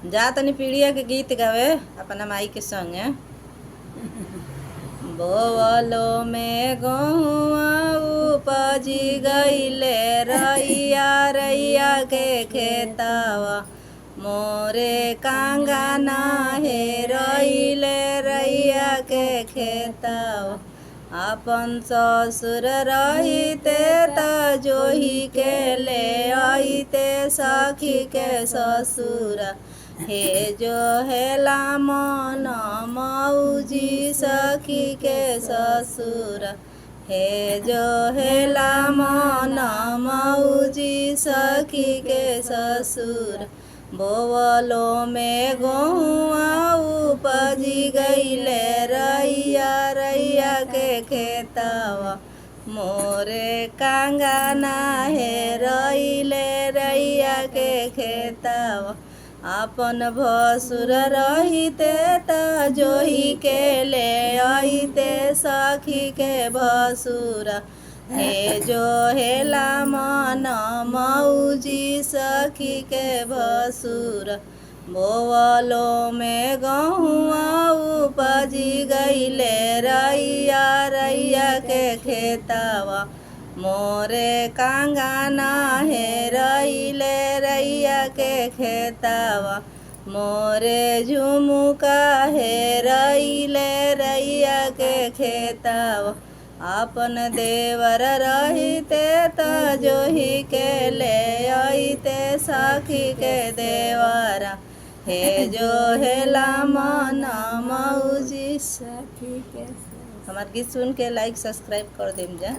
जा तनी पीढ़िया के गीत गावे अपना माई के संगे। बोवलो में गहुआ उपजी गईले रैया रैया के खेतावा, मोरे कांगाना हे रईले रैया के खेतावा। अपन ससुर रहिते त जोही के ले आइते सखी के ससुर, हे जो हेला मन मौजी सखी के ससुर, हे जो हेला मन मौजी सखी के ससुर। बोवलो में गहुआ उपजी गईले रैया रैया के खेतावा, मोरे कांगाना हे रईले रैया के खेतावा। अपन भसुर रहिते त जोही के ले आइते सखी के भसुर, हे जो हेला मन मौजी सखी के भसुर। बोवलो में गहुआ उपजी गईले रैया रैया के खेतावा, मोरे कांगाना हे रईले रैया के खेतावा। मोरे झुमुका हे रईले रैया के खेतावा। अपन देवर रहिते त जोही के ले आइते सखी के देवरा, हे जो हेला मन मौजी सखी के। हमार गीत सुन के लाइक सब्सक्राइब कर देम जा।